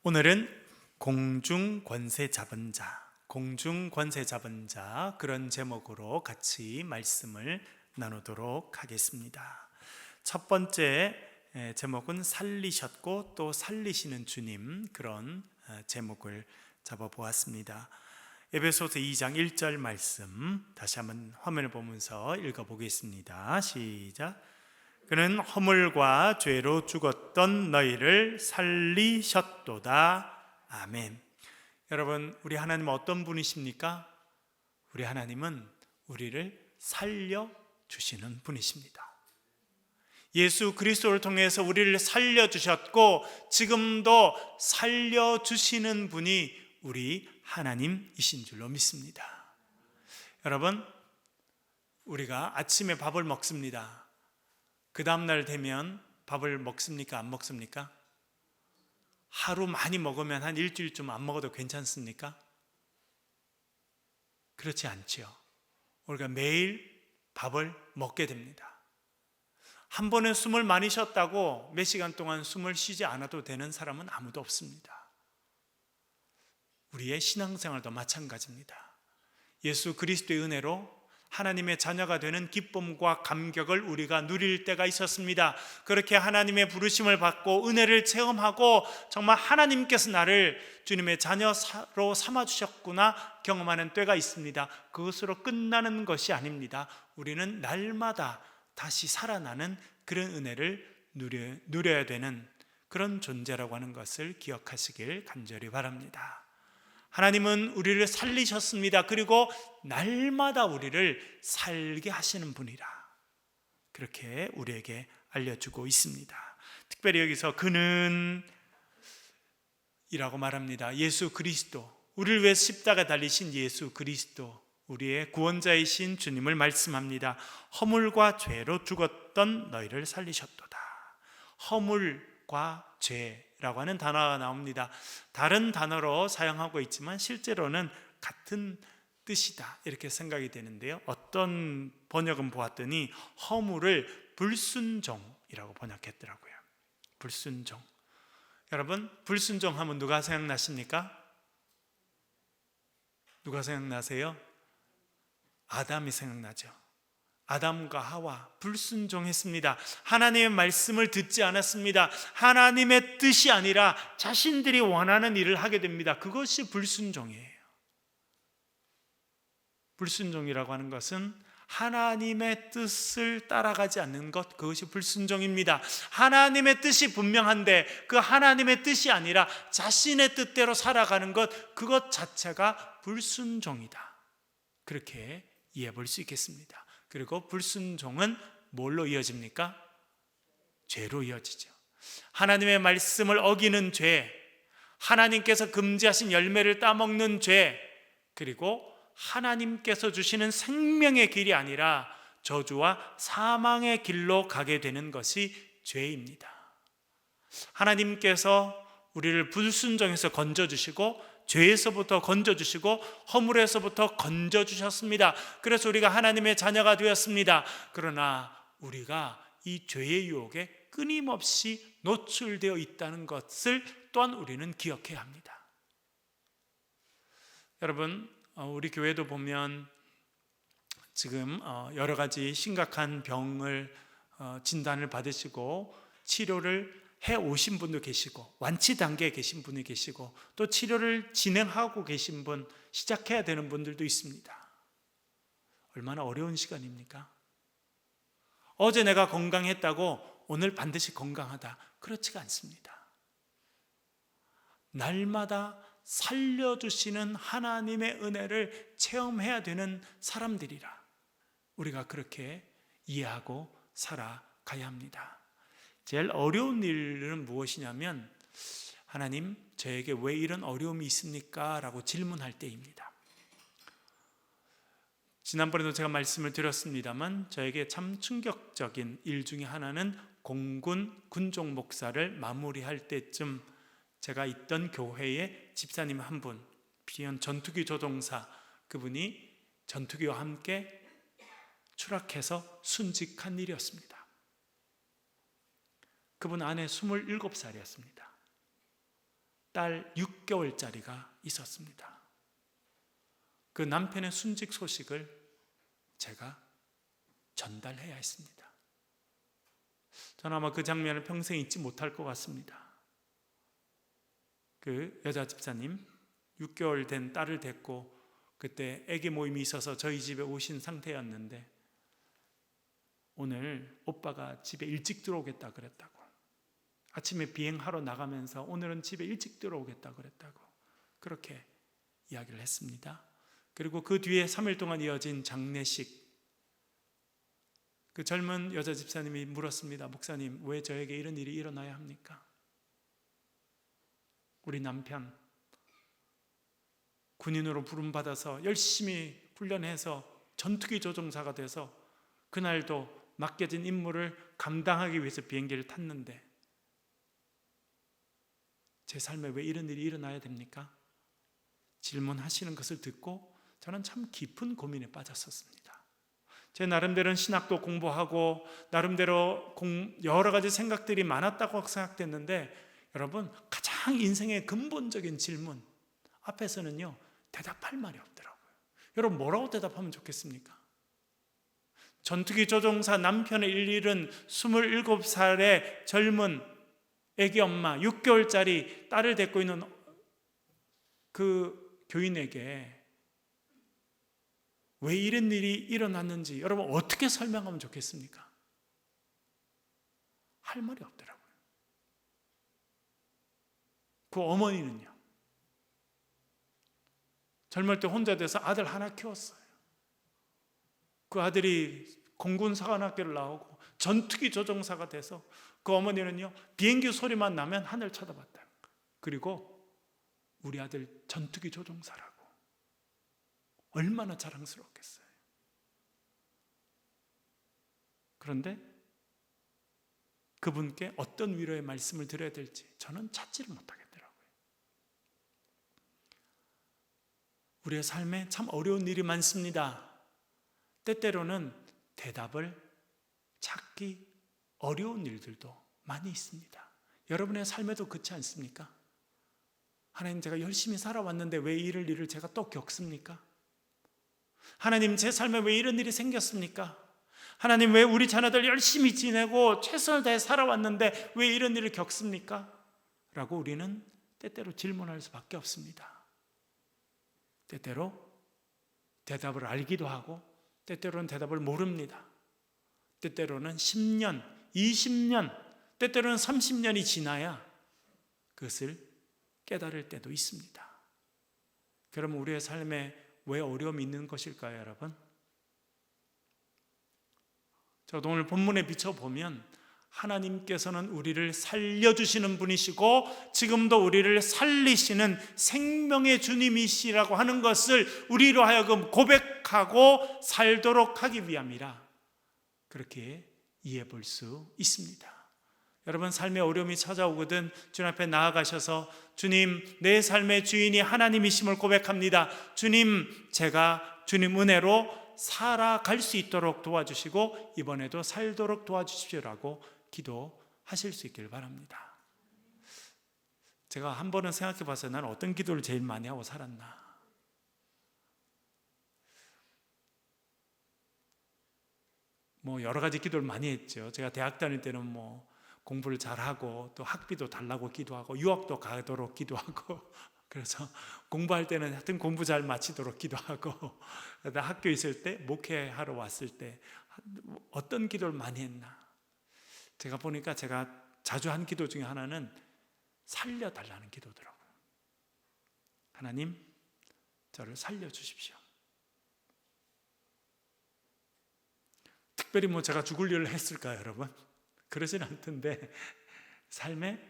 오늘은 공중 권세 잡은 자, 그런 제목으로 같이 말씀을 나누도록 하겠습니다. 첫 번째 제목은 살리셨고 또 살리시는 주님, 그런 제목을 잡아보았습니다. 에베소서 2장 1절 말씀 다시 한번 화면을 보면서 읽어보겠습니다. 시작. 그는 허물과 죄로 죽었던 너희를 살리셨도다. 아멘. 여러분, 우리 하나님은 어떤 분이십니까? 우리 하나님은 우리를 살려주시는 분이십니다. 예수 그리스도를 통해서 우리를 살려주셨고 지금도 살려주시는 분이 우리 하나님이신 줄로 믿습니다. 여러분, 우리가 아침에 밥을 먹습니다. 그 다음날 되면 밥을 먹습니까? 안 먹습니까? 하루 많이 먹으면 한 일주일쯤 안 먹어도 괜찮습니까? 그렇지 않지요. 우리가 매일 밥을 먹게 됩니다. 한 번에 숨을 많이 쉬었다고 몇 시간 동안 숨을 쉬지 않아도 되는 사람은 아무도 없습니다. 우리의 신앙생활도 마찬가지입니다. 예수 그리스도의 은혜로 하나님의 자녀가 되는 기쁨과 감격을 우리가 누릴 때가 있었습니다. 그렇게 하나님의 부르심을 받고 은혜를 체험하고 정말 하나님께서 나를 주님의 자녀로 삼아주셨구나 경험하는 때가 있습니다. 그것으로 끝나는 것이 아닙니다. 우리는 날마다 다시 살아나는 그런 은혜를 누려야 되는 그런 존재라고 하는 것을 기억하시길 간절히 바랍니다. 하나님은 우리를 살리셨습니다. 그리고 날마다 우리를 살게 하시는 분이라, 그렇게 우리에게 알려주고 있습니다. 특별히 여기서 그는 이라고 말합니다. 예수 그리스도, 우리를 위해 십자가 달리신 예수 그리스도, 우리의 구원자이신 주님을 말씀합니다. 허물과 죄로 죽었던 너희를 살리셨도다. 허물과 죄라고 하는 단어가 나옵니다. 다른 단어로 사용하고 있지만 실제로는 같은 뜻이다, 이렇게 생각이 되는데요. 어떤 번역은 보았더니 허물을 불순종이라고 번역했더라고요. 불순종. 여러분, 불순종하면 누가 생각나십니까? 누가 생각나세요? 아담이 생각나죠. 아담과 하와 불순종했습니다. 하나님의 말씀을 듣지 않았습니다. 하나님의 뜻이 아니라 자신들이 원하는 일을 하게 됩니다. 그것이 불순종이에요. 불순종이라고 하는 것은 하나님의 뜻을 따라가지 않는 것, 그것이 불순종입니다. 하나님의 뜻이 분명한데 그 하나님의 뜻이 아니라 자신의 뜻대로 살아가는 것, 그것 자체가 불순종이다, 그렇게 이해해 볼 수 있겠습니다. 그리고 불순종은 뭘로 이어집니까? 죄로 이어지죠. 하나님의 말씀을 어기는 죄, 하나님께서 금지하신 열매를 따먹는 죄, 그리고 하나님께서 주시는 생명의 길이 아니라 저주와 사망의 길로 가게 되는 것이 죄입니다. 하나님께서 우리를 불순종에서 건져주시고 죄에서부터 건져주시고 허물에서부터 건져주셨습니다. 그래서 우리가 하나님의 자녀가 되었습니다. 그러나 우리가 이 죄의 유혹에 끊임없이 노출되어 있다는 것을 또한 우리는 기억해야 합니다. 여러분, 우리 교회도 보면 지금 여러 가지 심각한 병을 진단을 받으시고 치료를 해 오신 분도 계시고 완치 단계에 계신 분이 계시고 또 치료를 진행하고 계신 분, 시작해야 되는 분들도 있습니다. 얼마나 어려운 시간입니까? 어제 내가 건강했다고 오늘 반드시 건강하다, 그렇지가 않습니다. 날마다 살려주시는 하나님의 은혜를 체험해야 되는 사람들이라 우리가 그렇게 이해하고 살아가야 합니다. 제일 어려운 일은 무엇이냐면 하나님, 저에게 왜 이런 어려움이 있습니까? 라고 질문할 때입니다. 지난번에도 제가 말씀을 드렸습니다만 저에게 참 충격적인 일 중에 하나는 공군 군종 목사를 마무리할 때쯤 제가 있던 교회에 집사님 한 분, 비연 전투기 조종사, 그분이 전투기와 함께 추락해서 순직한 일이었습니다. 그분 아내 27살이었습니다. 딸 6개월짜리가 있었습니다. 그 남편의 순직 소식을 제가 전달해야 했습니다. 저는 아마 그 장면을 평생 잊지 못할 것 같습니다. 그 여자 집사님 6개월 된 딸을 데리고 그때 아기 모임이 있어서 저희 집에 오신 상태였는데 오늘 오빠가 집에 일찍 들어오겠다 그랬다고, 아침에 비행하러 나가면서 오늘은 집에 일찍 들어오겠다 그랬다고 그렇게 이야기를 했습니다. 그리고 그 뒤에 3일 동안 이어진 장례식, 그 젊은 여자 집사님이 물었습니다. 목사님, 왜 저에게 이런 일이 일어나야 합니까? 우리 남편 군인으로 부름받아서 열심히 훈련해서 전투기 조종사가 돼서 그날도 맡겨진 임무를 감당하기 위해서 비행기를 탔는데 제 삶에 왜 이런 일이 일어나야 됩니까? 질문하시는 것을 듣고 저는 참 깊은 고민에 빠졌었습니다. 제 나름대로는 신학도 공부하고 나름대로 여러 가지 생각들이 많았다고 생각됐는데, 여러분, 가장 인생의 근본적인 질문 앞에서는요 대답할 말이 없더라고요. 여러분, 뭐라고 대답하면 좋겠습니까? 전투기 조종사 남편을 잃은 27살의 젊은 애기 엄마, 6개월짜리 딸을 데리고 있는 그 교인에게 왜 이런 일이 일어났는지 여러분 어떻게 설명하면 좋겠습니까? 할 말이 없더라고요. 그 어머니는요, 젊을 때 혼자 돼서 아들 하나 키웠어요. 그 아들이 공군사관학교를 나오고 전투기 조종사가 돼서 그 어머니는요 비행기 소리만 나면 하늘 쳐다봤다. 그리고 우리 아들 전투기 조종사라고 얼마나 자랑스럽겠어요. 그런데 그분께 어떤 위로의 말씀을 드려야 될지 저는 찾지를 못하겠더라고요. 우리의 삶에 참 어려운 일이 많습니다. 때때로는 대답을 찾기 어려운 일들도 많이 있습니다. 여러분의 삶에도 그렇지 않습니까? 하나님, 제가 열심히 살아왔는데 왜 이런 일을 제가 또 겪습니까? 하나님, 제 삶에 왜 이런 일이 생겼습니까? 하나님, 왜 우리 자녀들 열심히 지내고 최선을 다해 살아왔는데 왜 이런 일을 겪습니까? 라고 우리는 때때로 질문할 수밖에 없습니다. 때때로 대답을 알기도 하고 때때로는 대답을 모릅니다. 때때로는 10년, 20년, 때때로는 30년이 지나야 그것을 깨달을 때도 있습니다. 그러면 우리의 삶에 왜 어려움이 있는 것일까요, 여러분? 저도 오늘 본문에 비춰보면 하나님께서는 우리를 살려주시는 분이시고 지금도 우리를 살리시는 생명의 주님이시라고 하는 것을 우리로 하여금 고백하고 살도록 하기 위함이라 그렇게 이해해 볼 수 있습니다. 여러분, 삶의 어려움이 찾아오거든 주님 앞에 나아가셔서 주님, 내 삶의 주인이 하나님이심을 고백합니다. 주님, 제가 주님 은혜로 살아갈 수 있도록 도와주시고 이번에도 살도록 도와주십시오라고 기도하실 수 있길 바랍니다. 제가 한 번은 생각해 봤어요. 나는 어떤 기도를 제일 많이 하고 살았나. 여러 가지 기도를 많이 했죠. 제가 대학 다닐 때는 공부를 잘하고 또 학비도 달라고 기도하고 유학도 가도록 기도하고 그래서 공부할 때는 하여튼 공부 잘 마치도록 기도하고 학교에 있을 때 목회하러 왔을 때 어떤 기도를 많이 했나. 제가 보니까 제가 자주 한 기도 중에 하나는 살려달라는 기도더라고요. 하나님, 저를 살려주십시오. 특별히 제가 죽을 일을 했을까요, 여러분? 그러진 않던데 삶에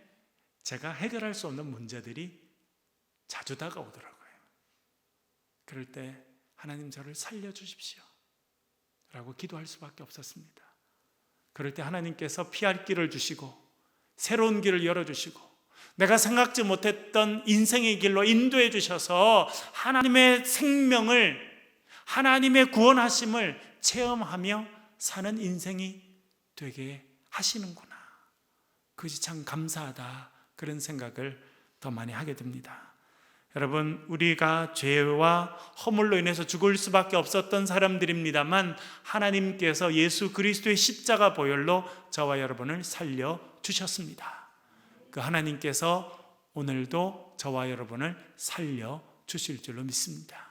제가 해결할 수 없는 문제들이 자주 다가오더라고요. 그럴 때 하나님, 저를 살려주십시오 라고 기도할 수밖에 없었습니다. 그럴 때 하나님께서 피할 길을 주시고 새로운 길을 열어주시고 내가 생각지 못했던 인생의 길로 인도해 주셔서 하나님의 생명을, 하나님의 구원하심을 체험하며 사는 인생이 되게 하시는구나. 그것이 참 감사하다, 그런 생각을 더 많이 하게 됩니다. 여러분, 우리가 죄와 허물로 인해서 죽을 수밖에 없었던 사람들입니다만 하나님께서 예수 그리스도의 십자가 보혈로 저와 여러분을 살려주셨습니다. 그 하나님께서 오늘도 저와 여러분을 살려주실 줄로 믿습니다.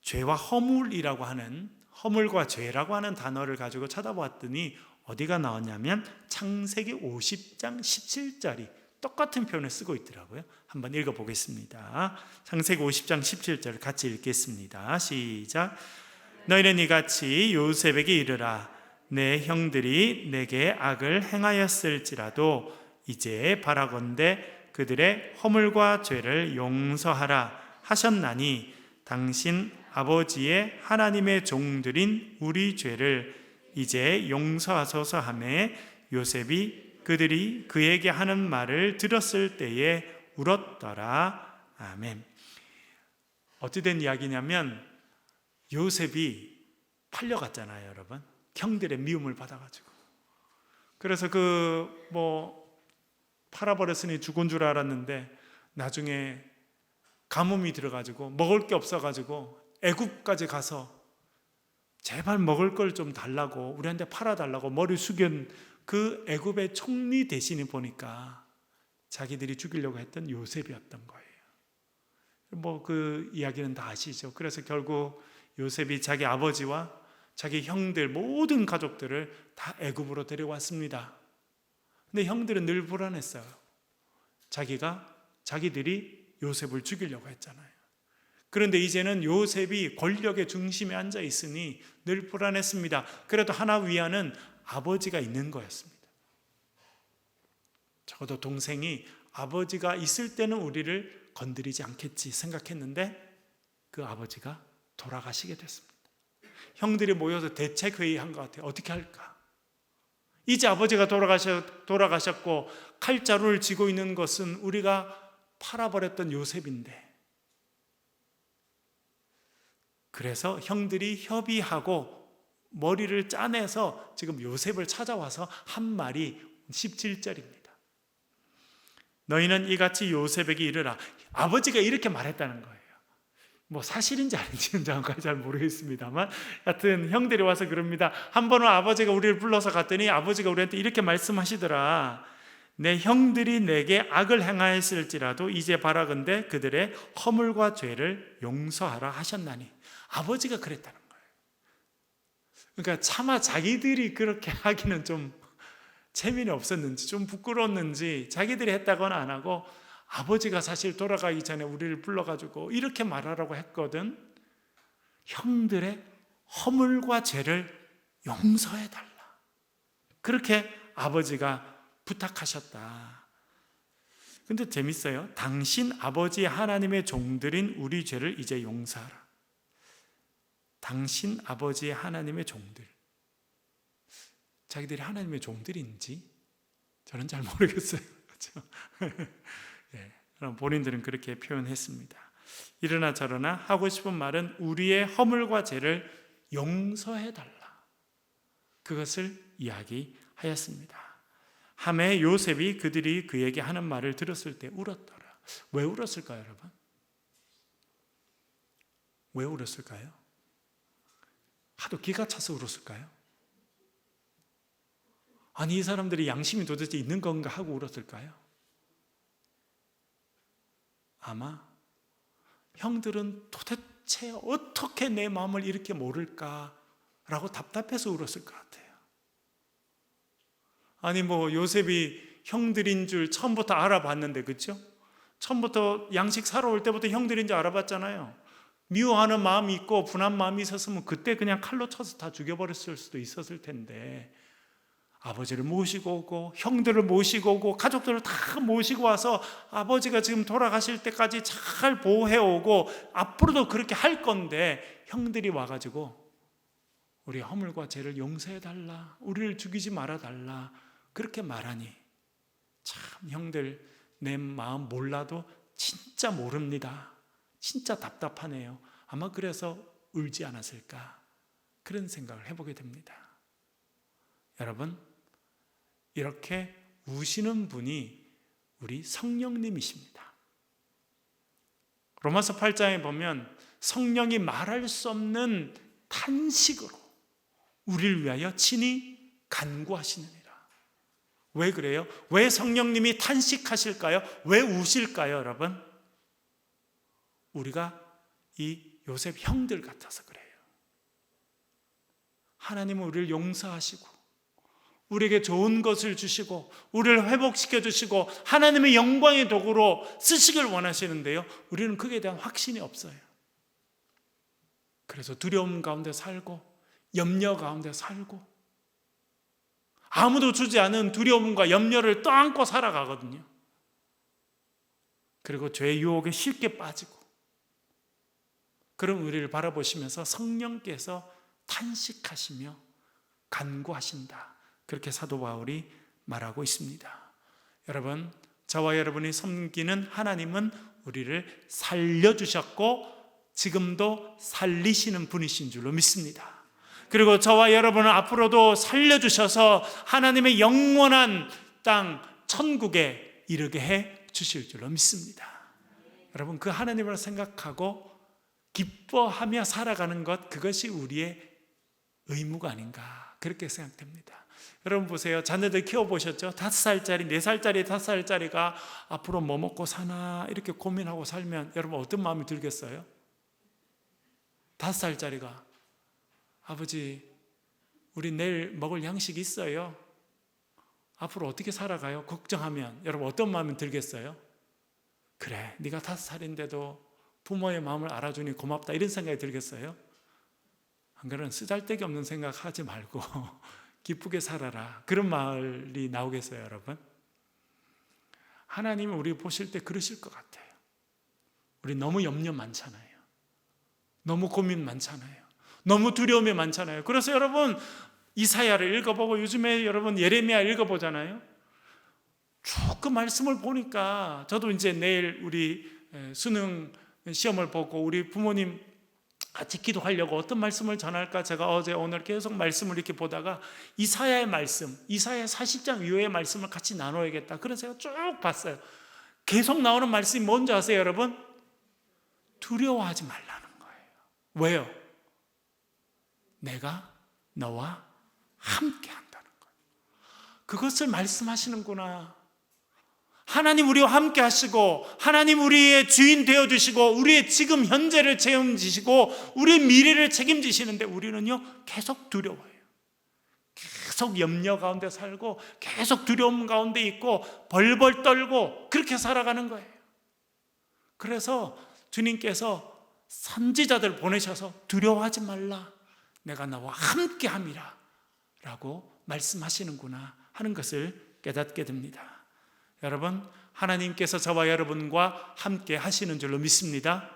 죄와 허물이라고 하는, 허물과 죄라고 하는 단어를 가지고 찾아보았더니 어디가 나왔냐면 창세기 50장 17절이 똑같은 표현을 쓰고 있더라고요. 한번 읽어보겠습니다. 창세기 50장 17절 같이 읽겠습니다. 시작. 너희는 이같이 요셉에게 이르라. 내 형들이 내게 악을 행하였을지라도 이제 바라건대 그들의 허물과 죄를 용서하라 하셨나니 당신 아버지의 하나님의 종들인 우리 죄를 이제 용서하소서 하며 요셉이 그들이 그에게 하는 말을 들었을 때에 울었더라. 아멘. 어찌된 이야기냐면 요셉이 팔려갔잖아요, 여러분. 형들의 미움을 받아가지고. 그래서 팔아버렸으니 죽은 줄 알았는데 나중에 가뭄이 들어가지고 먹을 게 없어가지고 애굽까지 가서 제발 먹을 걸 좀 달라고, 우리한테 팔아달라고 머리 숙인 그 애굽의 총리 대신에 보니까 자기들이 죽이려고 했던 요셉이었던 거예요. 그 이야기는 다 아시죠. 그래서 결국 요셉이 자기 아버지와 자기 형들 모든 가족들을 다 애굽으로 데려왔습니다. 근데 형들은 늘 불안했어요. 자기들이 요셉을 죽이려고 했잖아요. 그런데 이제는 요셉이 권력의 중심에 앉아 있으니 늘 불안했습니다. 그래도 하나 위안은 아버지가 있는 거였습니다. 적어도 동생이 아버지가 있을 때는 우리를 건드리지 않겠지 생각했는데 그 아버지가 돌아가시게 됐습니다. 형들이 모여서 대책회의한 것 같아요. 어떻게 할까? 이제 아버지가 돌아가셨고 칼자루를 쥐고 있는 것은 우리가 팔아버렸던 요셉인데, 그래서 형들이 협의하고 머리를 짜내서 지금 요셉을 찾아와서 한 말이 17절입니다. 너희는 이같이 요셉에게 이르라. 아버지가 이렇게 말했다는 거예요. 사실인지 아닌지는 정확하게 잘 모르겠습니다만 하여튼 형들이 와서 그럽니다. 한 번은 아버지가 우리를 불러서 갔더니 아버지가 우리한테 이렇게 말씀하시더라. 내 형들이 내게 악을 행하였을지라도 이제 바라건대 그들의 허물과 죄를 용서하라 하셨나니. 아버지가 그랬다는 거예요. 그러니까 차마 자기들이 그렇게 하기는 좀 재미는 없었는지 좀 부끄러웠는지 자기들이 했다고는 안 하고 아버지가 사실 돌아가기 전에 우리를 불러가지고 이렇게 말하라고 했거든. 형들의 허물과 죄를 용서해달라. 그렇게 아버지가 부탁하셨다. 근데 재밌어요. 당신 아버지 하나님의 종들인 우리 죄를 이제 용서하라. 당신 아버지 하나님의 종들. 자기들이 하나님의 종들인지 저는 잘 모르겠어요. 그렇죠? 네, 본인들은 그렇게 표현했습니다. 이러나 저러나 하고 싶은 말은 우리의 허물과 죄를 용서해달라. 그것을 이야기하였습니다. 하매 요셉이 그들이 그에게 하는 말을 들었을 때 울었더라. 왜 울었을까요, 여러분? 왜 울었을까요? 하도 기가 차서 울었을까요? 아니, 이 사람들이 양심이 도대체 있는 건가 하고 울었을까요? 아마 형들은 도대체 어떻게 내 마음을 이렇게 모를까라고 답답해서 울었을 것 같아요. 아니 요셉이 형들인 줄 처음부터 알아봤는데, 그렇죠? 처음부터 양식 사러 올 때부터 형들인 줄 알아봤잖아요. 미워하는 마음이 있고 분한 마음이 있었으면 그때 그냥 칼로 쳐서 다 죽여버렸을 수도 있었을 텐데, 아버지를 모시고 오고 형들을 모시고 오고 가족들을 다 모시고 와서 아버지가 지금 돌아가실 때까지 잘 보호해오고 앞으로도 그렇게 할 건데 형들이 와가지고 우리 허물과 죄를 용서해달라, 우리를 죽이지 말아달라 그렇게 말하니 참 형들 내 마음 몰라도 진짜 모릅니다. 진짜 답답하네요. 아마 그래서 울지 않았을까 그런 생각을 해보게 됩니다. 여러분, 이렇게 우시는 분이 우리 성령님이십니다. 로마서 8장에 보면 성령이 말할 수 없는 탄식으로 우리를 위하여 친히 간구하시느니라. 왜 그래요? 왜 성령님이 탄식하실까요? 왜 우실까요, 여러분? 우리가 이 요셉 형들 같아서 그래요. 하나님은 우리를 용서하시고 우리에게 좋은 것을 주시고 우리를 회복시켜 주시고 하나님의 영광의 도구로 쓰시길 원하시는데요, 우리는 그에 대한 확신이 없어요. 그래서 두려움 가운데 살고 염려 가운데 살고 아무도 주지 않은 두려움과 염려를 떠안고 살아가거든요. 그리고 죄의 유혹에 쉽게 빠지고, 그런 우리를 바라보시면서 성령께서 탄식하시며 간구하신다, 그렇게 사도 바울이 말하고 있습니다. 여러분, 저와 여러분이 섬기는 하나님은 우리를 살려주셨고 지금도 살리시는 분이신 줄로 믿습니다. 그리고 저와 여러분은 앞으로도 살려주셔서 하나님의 영원한 땅 천국에 이르게 해 주실 줄로 믿습니다. 여러분, 그 하나님을 생각하고 기뻐하며 살아가는 것, 그것이 우리의 의무가 아닌가, 그렇게 생각됩니다. 여러분 보세요. 자녀들 키워보셨죠? 5살짜리, 4살짜리, 5살짜리가 앞으로 뭐 먹고 사나 이렇게 고민하고 살면 여러분 어떤 마음이 들겠어요? 5살짜리가 아버지, 우리 내일 먹을 양식 있어요? 앞으로 어떻게 살아가요? 걱정하면 여러분 어떤 마음이 들겠어요? 그래, 네가 5살인데도 부모의 마음을 알아주니 고맙다, 이런 생각이 들겠어요? 안 그러면 쓰잘데기 없는 생각 하지 말고 기쁘게 살아라, 그런 말이 나오겠어요, 여러분? 하나님은 우리 보실 때 그러실 것 같아요. 우리 너무 염려 많잖아요. 너무 고민 많잖아요. 너무 두려움이 많잖아요. 그래서 여러분 이사야를 읽어보고 요즘에 여러분 예레미야 읽어보잖아요. 쭉 그 말씀을 보니까 저도 이제 내일 우리 수능 시험을 보고 우리 부모님 같이 기도하려고 어떤 말씀을 전할까 제가 어제 오늘 계속 말씀을 이렇게 보다가 이사야의 말씀, 이사야 40장 이후의 말씀을 같이 나눠야겠다, 그래서 제가 쭉 봤어요. 계속 나오는 말씀이 뭔지 아세요, 여러분? 두려워하지 말라는 거예요. 왜요? 내가 너와 함께 한다는 거예요. 그것을 말씀하시는구나. 하나님 우리와 함께 하시고 하나님 우리의 주인 되어주시고 우리의 지금 현재를 책임지시고 우리의 미래를 책임지시는데 우리는요 계속 두려워해요. 계속 염려 가운데 살고 계속 두려움 가운데 있고 벌벌 떨고 그렇게 살아가는 거예요. 그래서 주님께서 선지자들 보내셔서 두려워하지 말라, 내가 너와 함께 함이라 라고 말씀하시는구나 하는 것을 깨닫게 됩니다. 여러분, 하나님께서 저와 여러분과 함께 하시는 줄로 믿습니다.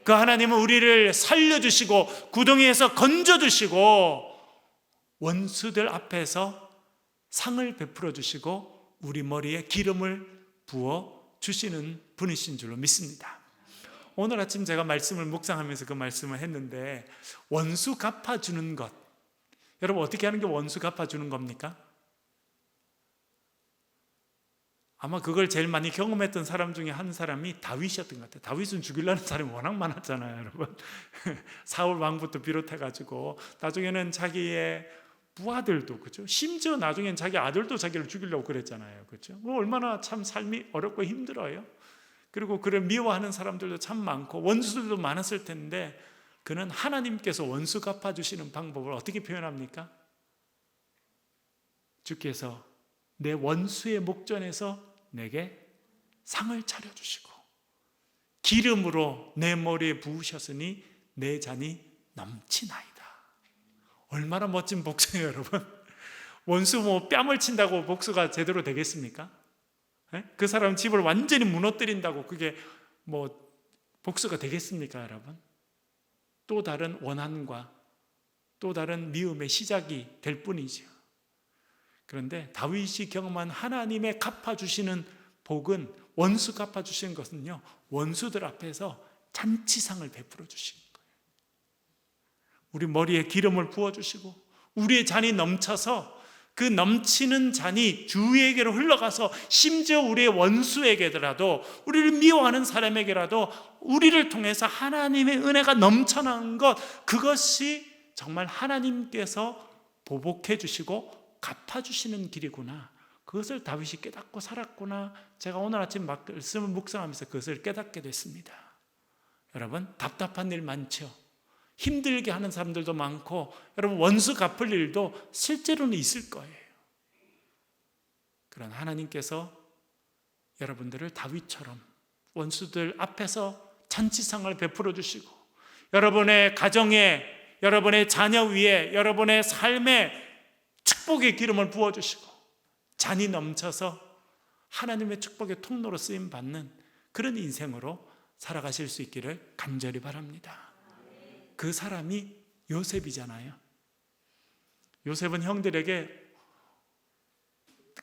그 하나님은 우리를 살려주시고 구덩이에서 건져주시고 원수들 앞에서 상을 베풀어 주시고 우리 머리에 기름을 부어 주시는 분이신 줄로 믿습니다. 오늘 아침 제가 말씀을 묵상하면서 그 말씀을 했는데, 원수 갚아주는 것, 여러분 어떻게 하는 게 원수 갚아주는 겁니까? 아마 그걸 제일 많이 경험했던 사람 중에 한 사람이 다윗이었던 것 같아요. 다윗은 죽이려는 사람이 워낙 많았잖아요, 여러분. 사울 왕부터 비롯해가지고 나중에는 자기의 부하들도, 그렇죠? 심지어 나중엔 자기 아들도 자기를 죽이려고 그랬잖아요, 그렇죠? 얼마나 참 삶이 어렵고 힘들어요. 그리고 그를 미워하는 사람들도 참 많고 원수들도 많았을 텐데, 그는 하나님께서 원수 갚아주시는 방법을 어떻게 표현합니까? 주께서 내 원수의 목전에서 내게 상을 차려주시고 기름으로 내 머리에 부으셨으니 내 잔이 넘치나이다. 얼마나 멋진 복수예요, 여러분. 원수 뭐 뺨을 친다고 복수가 제대로 되겠습니까? 그 사람 집을 완전히 무너뜨린다고 그게 뭐 복수가 되겠습니까, 여러분? 또 다른 원한과 또 다른 미움의 시작이 될 뿐이죠. 그런데 다윗이 경험한 하나님의 갚아주시는 복은, 원수 갚아주시는 것은요, 원수들 앞에서 잔치상을 베풀어 주시는 거예요. 우리 머리에 기름을 부어주시고 우리의 잔이 넘쳐서 그 넘치는 잔이 주위에게로 흘러가서 심지어 우리의 원수에게라도, 우리를 미워하는 사람에게라도 우리를 통해서 하나님의 은혜가 넘쳐나는 것, 그것이 정말 하나님께서 보복해 주시고 갚아주시는 길이구나, 그것을 다윗이 깨닫고 살았구나. 제가 오늘 아침 말씀을 묵상하면서 그것을 깨닫게 됐습니다. 여러분, 답답한 일 많죠. 힘들게 하는 사람들도 많고, 여러분 원수 갚을 일도 실제로는 있을 거예요. 그러나 하나님께서 여러분들을 다윗처럼 원수들 앞에서 잔치상을 베풀어 주시고, 여러분의 가정에, 여러분의 자녀 위에, 여러분의 삶에 축복의 기름을 부어주시고 잔이 넘쳐서 하나님의 축복의 통로로 쓰임받는 그런 인생으로 살아가실 수 있기를 간절히 바랍니다. 그 사람이 요셉이잖아요. 요셉은 형들에게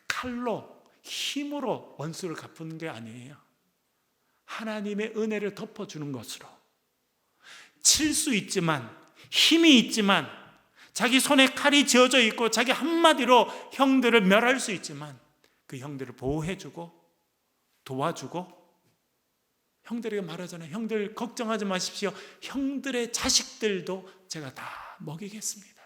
칼로, 힘으로 원수를 갚은 게 아니에요. 하나님의 은혜를 덮어주는 것으로, 칠 수 있지만, 힘이 있지만, 자기 손에 칼이 쥐어져 있고 자기 한마디로 형들을 멸할 수 있지만 그 형들을 보호해주고 도와주고, 형들에게 말하잖아요. 형들 걱정하지 마십시오. 형들의 자식들도 제가 다 먹이겠습니다.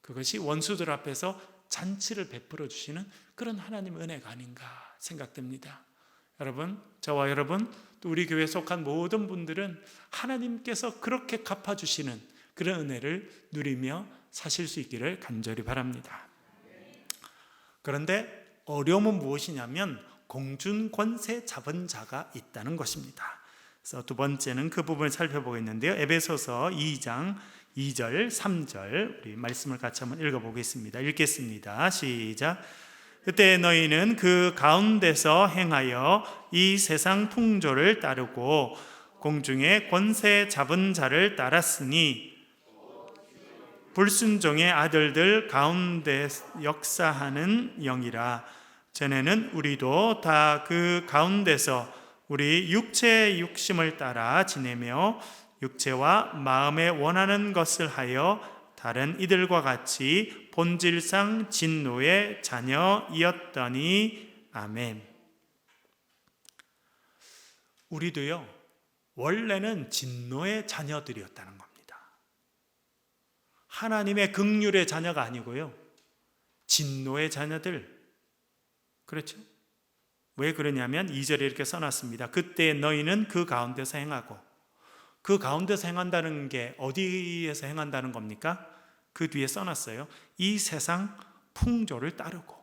그것이 원수들 앞에서 잔치를 베풀어 주시는 그런 하나님의 은혜가 아닌가 생각됩니다. 여러분, 저와 여러분, 또 우리 교회에 속한 모든 분들은 하나님께서 그렇게 갚아주시는 그런 은혜를 누리며 사실 수 있기를 간절히 바랍니다. 그런데 어려움은 무엇이냐면 공중 권세 잡은 자가 있다는 것입니다. 그래서 두 번째는 그 부분을 살펴보겠는데요. 에베소서 2장 2절, 3절 우리 말씀을 같이 한번 읽어보겠습니다. 읽겠습니다. 시작. 그때 너희는 그 가운데서 행하여 이 세상 풍조를 따르고 공중의 권세 잡은 자를 따랐으니 불순종의 아들들 가운데 역사하는 영이라. 전에는 우리도 다 그 가운데서 우리 육체의 욕심을 따라 지내며 육체와 마음에 원하는 것을 하여 다른 이들과 같이 본질상 진노의 자녀이었더니. 아멘. 우리도요, 원래는 진노의 자녀들이었다는 겁니다. 하나님의 긍휼의 자녀가 아니고요, 진노의 자녀들. 그렇죠? 왜 그러냐면 2절에 이렇게 써놨습니다. 그때 너희는 그 가운데서 행하고. 그 가운데서 행한다는 게 어디에서 행한다는 겁니까? 그 뒤에 써놨어요. 이 세상 풍조를 따르고.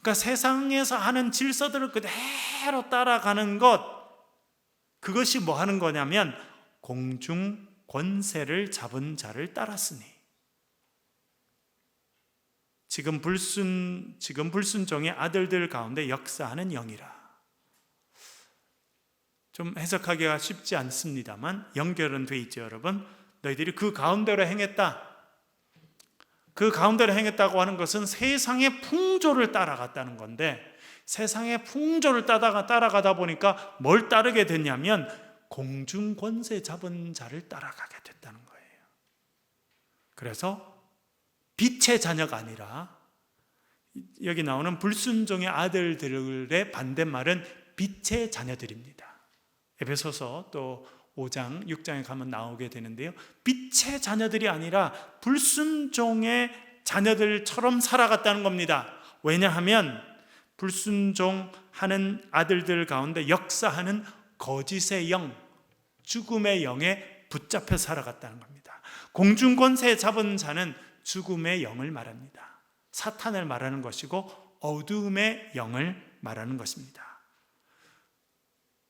그러니까 세상에서 하는 질서들을 그대로 따라가는 것, 그것이 뭐 하는 거냐면 공중 권세를 잡은 자를 따랐으니. 지금 불순종의 아들들 가운데 역사하는 영이라. 좀 해석하기가 쉽지 않습니다만 연결은 돼 있죠, 여러분. 너희들이 그 가운데로 행했다. 그 가운데로 행했다고 하는 것은 세상의 풍조를 따라갔다는 건데, 세상의 풍조를 따라가다 보니까 뭘 따르게 됐냐면 공중 권세 잡은 자를 따라가게 됐다는 거예요. 그래서 빛의 자녀가 아니라, 여기 나오는 불순종의 아들들의 반대말은 빛의 자녀들입니다. 에베소서 또 5장, 6장에 가면 나오게 되는데요, 빛의 자녀들이 아니라 불순종의 자녀들처럼 살아갔다는 겁니다. 왜냐하면 불순종하는 아들들 가운데 역사하는 거짓의 영, 죽음의 영에 붙잡혀 살아갔다는 겁니다. 공중권세 잡은 자는 죽음의 영을 말합니다. 사탄을 말하는 것이고 어두움의 영을 말하는 것입니다.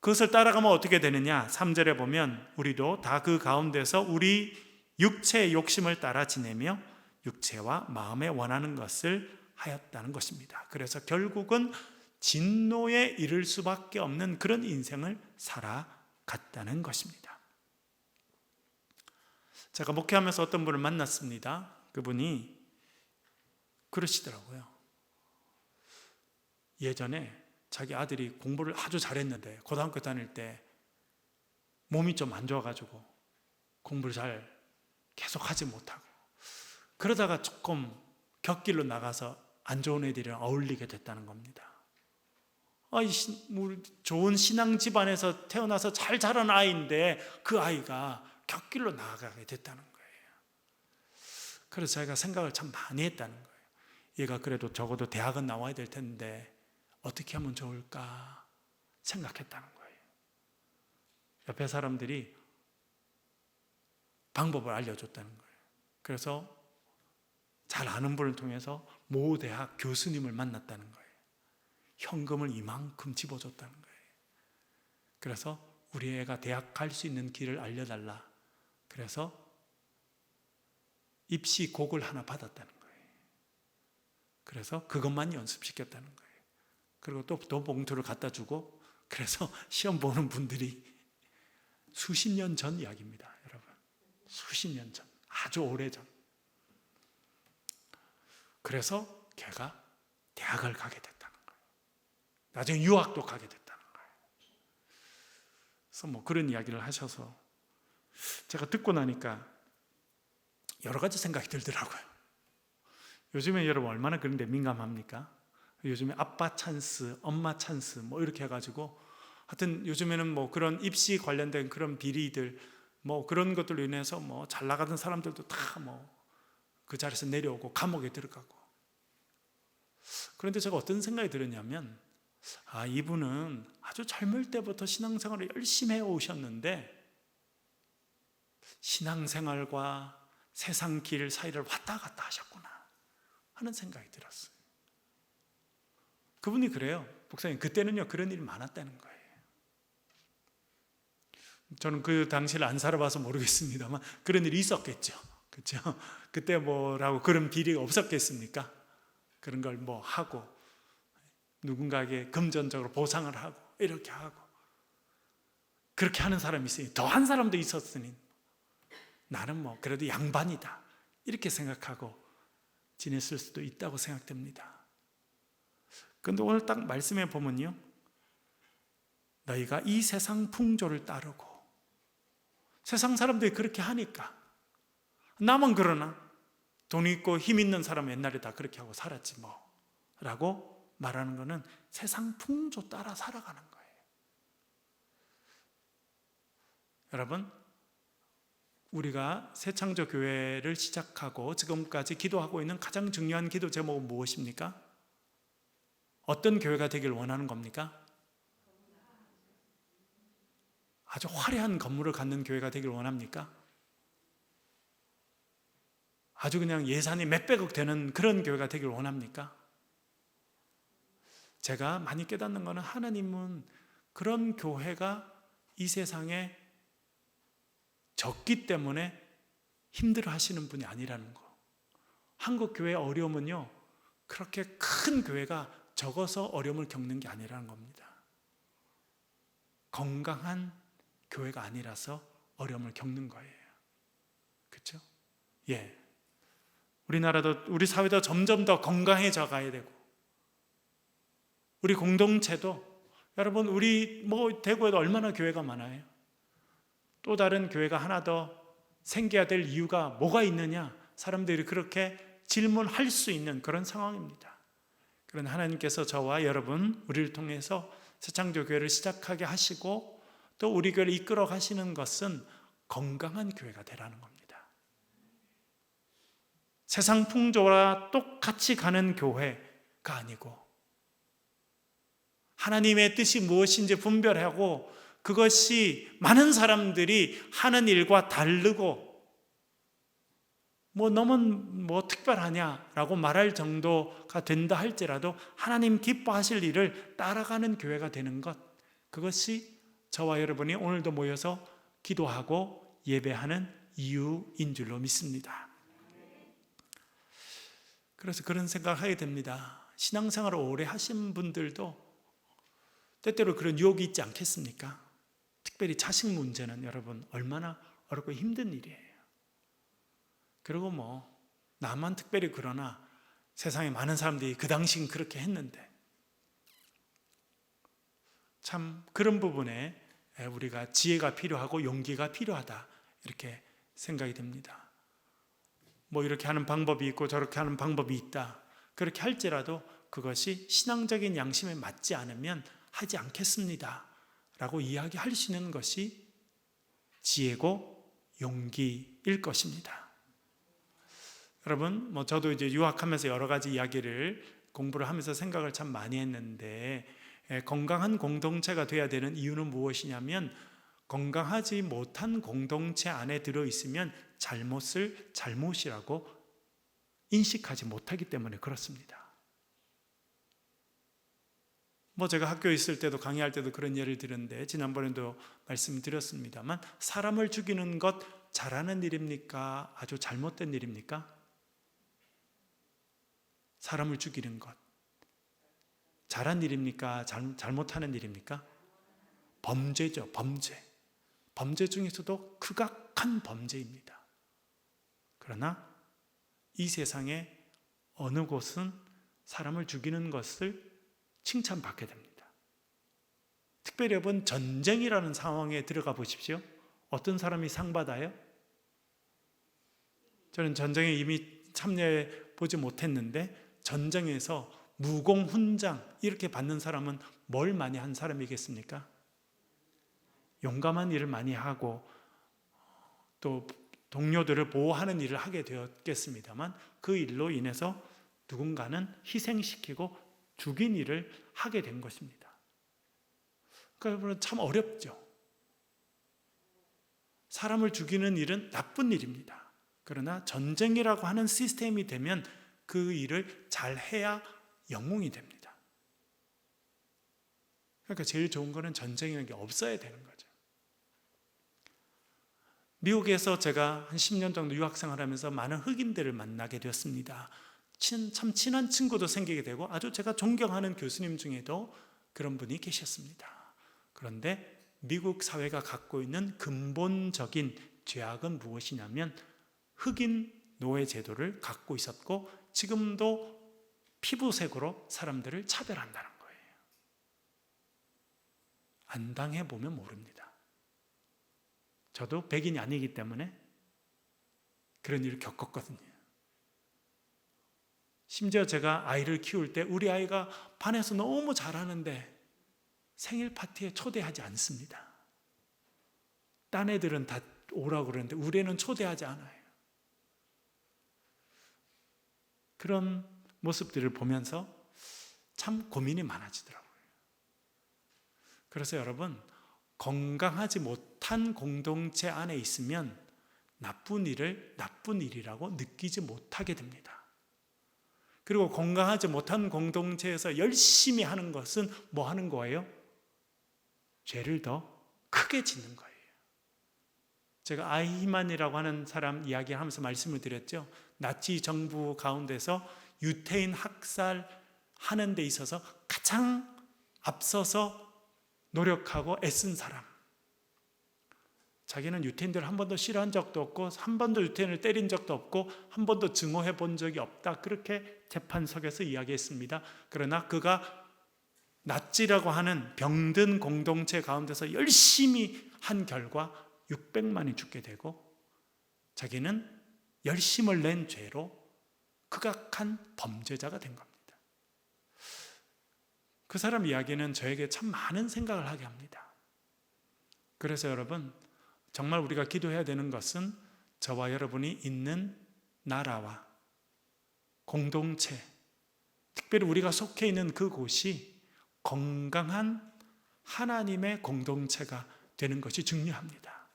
그것을 따라가면 어떻게 되느냐? 3절에 보면 우리도 다 그 가운데서 우리 육체의 욕심을 따라 지내며 육체와 마음에 원하는 것을 하였다는 것입니다. 그래서 결국은 진노에 이를 수밖에 없는 그런 인생을 살아갔다는 것입니다. 제가 목회하면서 어떤 분을 만났습니다. 그분이 그러시더라고요. 예전에 자기 아들이 공부를 아주 잘했는데 고등학교 다닐 때 몸이 좀 안 좋아가지고 공부를 잘 계속 하지 못하고, 그러다가 조금 곁길로 나가서 안 좋은 애들이랑 어울리게 됐다는 겁니다. 좋은 신앙 집안에서 태어나서 잘 자란 아이인데 그 아이가 곁길로 나가게 됐다는 거예요. 그래서 제가 생각을 참 많이 했다는 거예요. 얘가 그래도 적어도 대학은 나와야 될 텐데 어떻게 하면 좋을까 생각했다는 거예요. 옆에 사람들이 방법을 알려줬다는 거예요. 그래서 잘 아는 분을 통해서 모 대학 교수님을 만났다는 거예요. 현금을 이만큼 집어줬다는 거예요. 그래서 우리 애가 대학 갈 수 있는 길을 알려달라. 그래서 입시곡을 하나 받았다는 거예요. 그래서 그것만 연습시켰다는 거예요. 그리고 또 봉투를 갖다 주고, 그래서 시험 보는 분들이 수십 년 전 이야기입니다, 여러분. 수십 년 전, 아주 오래전. 그래서 걔가 대학을 가게 됐다는 거예요. 나중에 유학도 가게 됐다는 거예요. 그래서 뭐 그런 이야기를 하셔서 제가 듣고 나니까 여러 가지 생각이 들더라고요. 요즘에 여러분 얼마나 그런데 민감합니까? 요즘에 아빠 찬스, 엄마 찬스 뭐 이렇게 해가지고, 하여튼 요즘에는 뭐 그런 입시 관련된 그런 비리들 뭐 그런 것들로 인해서 뭐 잘 나가던 사람들도 다 뭐 그 자리에서 내려오고 감옥에 들어가고. 그런데 제가 어떤 생각이 들었냐면, 이분은 아주 젊을 때부터 신앙생활을 열심히 해오셨는데 신앙생활과 세상 길 사이를 왔다 갔다 하셨구나 하는 생각이 들었어요. 그분이 그래요. 목사님, 그때는요 그런 일이 많았다는 거예요. 저는 그 당시를 안 살아봐서 모르겠습니다만 그런 일이 있었겠죠. 그렇죠? 그때 뭐라고 그런 비리가 없었겠습니까? 그런 걸 뭐 하고 누군가에게 금전적으로 보상을 하고 이렇게 하고 그렇게 하는 사람이 있으니, 더 한 사람도 있었으니 나는 뭐 그래도 양반이다 이렇게 생각하고 지냈을 수도 있다고 생각됩니다. 그런데 오늘 딱 말씀해 보면요, 너희가 이 세상 풍조를 따르고, 세상 사람들이 그렇게 하니까 나만 그러나, 돈 있고 힘 있는 사람은 옛날에 다 그렇게 하고 살았지 뭐 라고 말하는 것은 세상 풍조 따라 살아가는 거예요. 여러분, 우리가 새창조교회를 시작하고 지금까지 기도하고 있는 가장 중요한 기도 제목은 무엇입니까? 어떤 교회가 되길 원하는 겁니까? 아주 화려한 건물을 갖는 교회가 되길 원합니까? 아주 그냥 예산이 몇백억 되는 그런 교회가 되길 원합니까? 제가 많이 깨닫는 것은, 하나님은 그런 교회가 이 세상에 적기 때문에 힘들어 하시는 분이 아니라는 거. 한국 교회의 어려움은요, 그렇게 큰 교회가 적어서 어려움을 겪는 게 아니라는 겁니다. 건강한 교회가 아니라서 어려움을 겪는 거예요. 그렇죠? 예. 우리나라도, 우리 사회도 점점 더 건강해져 가야 되고, 우리 공동체도, 여러분 우리 뭐 대구에도 얼마나 교회가 많아요. 또 다른 교회가 하나 더 생겨야 될 이유가 뭐가 있느냐, 사람들이 그렇게 질문할 수 있는 그런 상황입니다. 그런데 하나님께서 저와 여러분, 우리를 통해서 새창조교회를 시작하게 하시고 또 우리 교회를 이끌어 가시는 것은 건강한 교회가 되라는 겁니다. 세상 풍조와 똑같이 가는 교회가 아니고, 하나님의 뜻이 무엇인지 분별하고 그것이 많은 사람들이 하는 일과 다르고 뭐 너무 뭐 특별하냐라고 말할 정도가 된다 할지라도 하나님 기뻐하실 일을 따라가는 교회가 되는 것, 그것이 저와 여러분이 오늘도 모여서 기도하고 예배하는 이유인 줄로 믿습니다. 그래서 그런 생각을 하게 됩니다. 신앙생활을 오래 하신 분들도 때때로 그런 유혹이 있지 않겠습니까? 특별히 자식 문제는 여러분 얼마나 어렵고 힘든 일이에요. 그리고 뭐 나만 특별히 그러나 세상에 많은 사람들이 그 당시엔 그렇게 했는데, 참 그런 부분에 우리가 지혜가 필요하고 용기가 필요하다 이렇게 생각이 됩니다. 뭐 이렇게 하는 방법이 있고 저렇게 하는 방법이 있다. 그렇게 할지라도 그것이 신앙적인 양심에 맞지 않으면 하지 않겠습니다 라고 이야기할 수 있는 것이 지혜고 용기일 것입니다. 여러분, 저도 이제 유학하면서 여러 가지 이야기를 공부를 하면서 생각을 참 많이 했는데, 건강한 공동체가 돼야 되는 이유는 무엇이냐면, 건강하지 못한 공동체 안에 들어있으면 잘못을 잘못이라고 인식하지 못하기 때문에 그렇습니다. 제가 학교에 있을 때도 강의할 때도 그런 예를 들었는데, 지난번에도 말씀드렸습니다만, 사람을 죽이는 것 잘하는 일입니까? 아주 잘못된 일입니까? 사람을 죽이는 것 잘한 일입니까? 잘못하는 일입니까? 범죄죠. 범죄 중에서도 극악한 범죄입니다. 그러나 이 세상에 어느 곳은 사람을 죽이는 것을 칭찬받게 됩니다. 특별히 여러분, 전쟁이라는 상황에 들어가 보십시오. 어떤 사람이 상 받아요? 저는 전쟁에 이미 참여해 보지 못했는데, 전쟁에서 무공훈장 이렇게 받는 사람은 뭘 많이 한 사람이겠습니까? 용감한 일을 많이 하고 또 동료들을 보호하는 일을 하게 되었겠습니다만, 그 일로 인해서 누군가는 희생시키고 죽인 일을 하게 된 것입니다. 그러니까 참 어렵죠. 사람을 죽이는 일은 나쁜 일입니다. 그러나 전쟁이라고 하는 시스템이 되면 그 일을 잘 해야 영웅이 됩니다. 그러니까 제일 좋은 거는 전쟁이라는 게 없어야 되는 거죠. 미국에서 제가 한 10년 정도 유학생활을 하면서 많은 흑인들을 만나게 되었습니다. 참 친한 친구도 생기게 되고, 아주 제가 존경하는 교수님 중에도 그런 분이 계셨습니다. 그런데 미국 사회가 갖고 있는 근본적인 죄악은 무엇이냐면, 흑인 노예 제도를 갖고 있었고 지금도 피부색으로 사람들을 차별한다는 거예요. 안 당해보면 모릅니다. 저도 백인이 아니기 때문에 그런 일을 겪었거든요. 심지어 제가 아이를 키울 때 우리 아이가 반에서 너무 잘하는데 생일 파티에 초대하지 않습니다. 딴 애들은 다 오라고 그러는데 우리 애는 초대하지 않아요. 그런 모습들을 보면서 참 고민이 많아지더라고요. 그래서 여러분, 건강하지 못한 공동체 안에 있으면 나쁜 일을 나쁜 일이라고 느끼지 못하게 됩니다. 그리고 건강하지 못한 공동체에서 열심히 하는 것은 뭐 하는 거예요? 죄를 더 크게 짓는 거예요. 제가 아이히만이라고 하는 사람 이야기하면서 말씀을 드렸죠. 나치 정부 가운데서 유태인 학살하는 데 있어서 가장 앞서서 노력하고 애쓴 사람. 자기는 유태인들을 한 번도 싫어한 적도 없고 한 번도 유태인을 때린 적도 없고 한 번도 증오해 본 적이 없다. 그렇게 재판석에서 이야기했습니다. 그러나 그가 나치라고 하는 병든 공동체 가운데서 열심히 한 결과 600만이 죽게 되고, 자기는 열심을 낸 죄로 극악한 범죄자가 된 겁니다. 그 사람 이야기는 저에게 참 많은 생각을 하게 합니다. 그래서 여러분, 정말 우리가 기도해야 되는 것은 저와 여러분이 있는 나라와 공동체, 특별히 우리가 속해 있는 그곳이 건강한 하나님의 공동체가 되는 것이 중요합니다.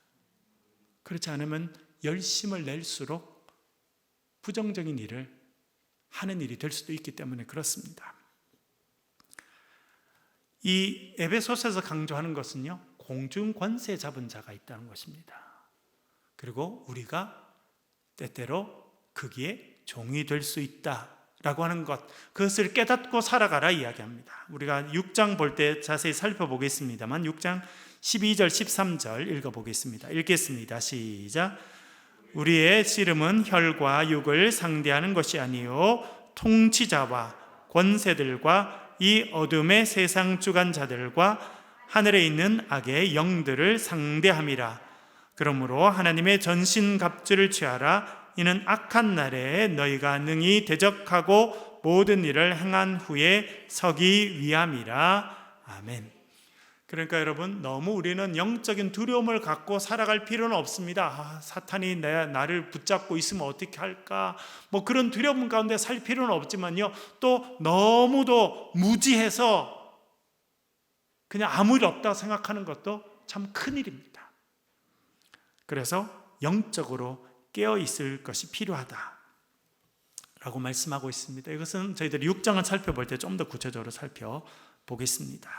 그렇지 않으면 열심을 낼수록 부정적인 일을 하는 일이 될 수도 있기 때문에 그렇습니다. 이 에베소서에서 강조하는 것은요, 공중 권세 잡은 자가 있다는 것입니다. 그리고 우리가 때때로 거기에 종이 될 수 있다라고 하는 것, 그것을 깨닫고 살아가라 이야기합니다. 우리가 6장 볼 때 자세히 살펴보겠습니다만 6장 12절 13절 읽어보겠습니다. 읽겠습니다. 시작. 우리의 씨름은 혈과 육을 상대하는 것이 아니요 통치자와 권세들과 이 어둠의 세상 주관자들과 하늘에 있는 악의 영들을 상대함이라. 그러므로 하나님의 전신갑주를 취하라. 이는 악한 날에 너희가 능히 대적하고 모든 일을 행한 후에 서기 위함이라. 아멘. 그러니까 여러분, 너무 우리는 영적인 두려움을 갖고 살아갈 필요는 없습니다. 사탄이 나를 붙잡고 있으면 어떻게 할까? 뭐 그런 두려움 가운데 살 필요는 없지만요, 또 너무도 무지해서 그냥 아무 일 없다고 생각하는 것도 참 큰일입니다. 그래서 영적으로 깨어 있을 것이 필요하다 라고 말씀하고 있습니다. 이것은 저희들이 6장을 살펴볼 때 좀 더 구체적으로 살펴보겠습니다.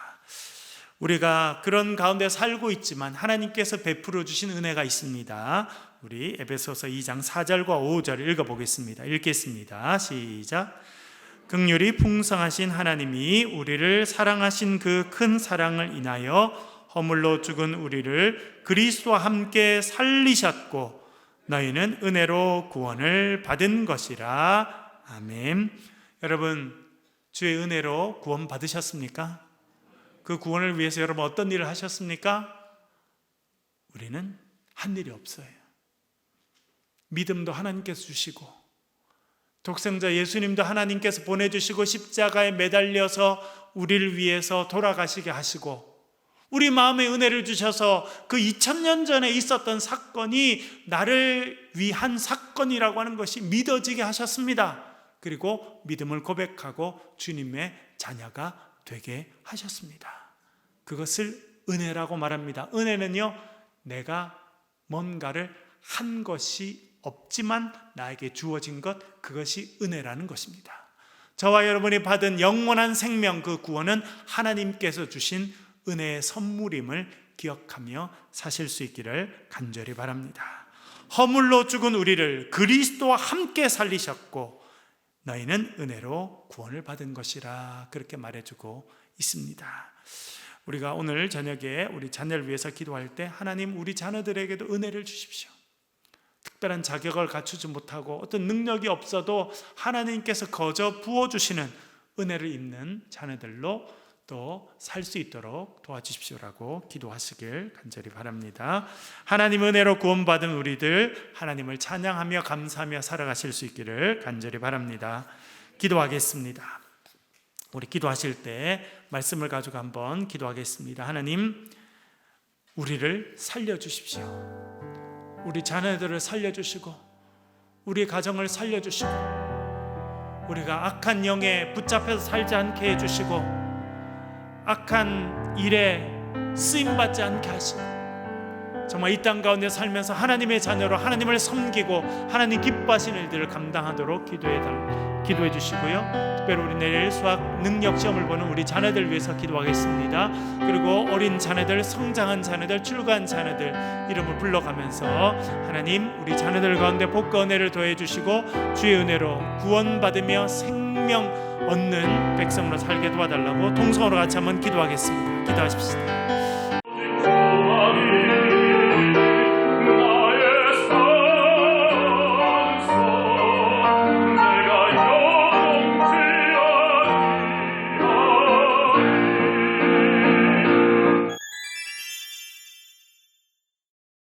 우리가 그런 가운데 살고 있지만 하나님께서 베풀어 주신 은혜가 있습니다. 우리 에베소서 2장 4절과 5절을 읽어보겠습니다. 읽겠습니다. 시작. 긍휼이 풍성하신 하나님이 우리를 사랑하신 그 큰 사랑을 인하여 허물로 죽은 우리를 그리스도와 함께 살리셨고 너희는 은혜로 구원을 받은 것이라. 아멘. 여러분, 주의 은혜로 구원 받으셨습니까? 그 구원을 위해서 여러분 어떤 일을 하셨습니까? 우리는 한 일이 없어요. 믿음도 하나님께서 주시고, 독생자 예수님도 하나님께서 보내주시고, 십자가에 매달려서 우리를 위해서 돌아가시게 하시고, 우리 마음에 은혜를 주셔서 그 2000년 전에 있었던 사건이 나를 위한 사건이라고 하는 것이 믿어지게 하셨습니다. 그리고 믿음을 고백하고 주님의 자녀가 되게 하셨습니다. 그것을 은혜라고 말합니다. 은혜는요, 내가 뭔가를 한 것이 없지만 나에게 주어진 것, 그것이 은혜라는 것입니다. 저와 여러분이 받은 영원한 생명, 그 구원은 하나님께서 주신 은혜의 선물임을 기억하며 사실 수 있기를 간절히 바랍니다. 허물로 죽은 우리를 그리스도와 함께 살리셨고 너희는 은혜로 구원을 받은 것이라, 그렇게 말해주고 있습니다. 우리가 오늘 저녁에 우리 자녀를 위해서 기도할 때, 하나님 우리 자녀들에게도 은혜를 주십시오. 특별한 자격을 갖추지 못하고 어떤 능력이 없어도 하나님께서 거저 부어주시는 은혜를 입는 자녀들로 또 살 수 있도록 도와주십시오라고 기도하시길 간절히 바랍니다. 하나님 은혜로 구원받은 우리들, 하나님을 찬양하며 감사하며 살아가실 수 있기를 간절히 바랍니다. 기도하겠습니다. 우리 기도하실 때 말씀을 가지고 한번 기도하겠습니다. 하나님, 우리를 살려주십시오. 우리 자녀들을 살려주시고 우리 가정을 살려주시고 우리가 악한 영에 붙잡혀서 살지 않게 해주시고 악한 일에 쓰임받지 않게 하시고 정말 이 땅 가운데 살면서 하나님의 자녀로 하나님을 섬기고 하나님 기뻐하시는 일들을 감당하도록 기도해 주시고요. 특별히 우리 내일 수학 능력 시험을 보는 우리 자녀들 위해서 기도하겠습니다. 그리고 어린 자녀들, 성장한 자녀들, 출가한 자녀들 이름을 불러가면서 하나님 우리 자녀들 가운데 복과 은혜를 더해 주시고 주의 은혜로 구원받으며 생명 얻는 백성으로 살게 도와달라고 동성으로 같이 한번 기도하겠습니다. 기도하십시다.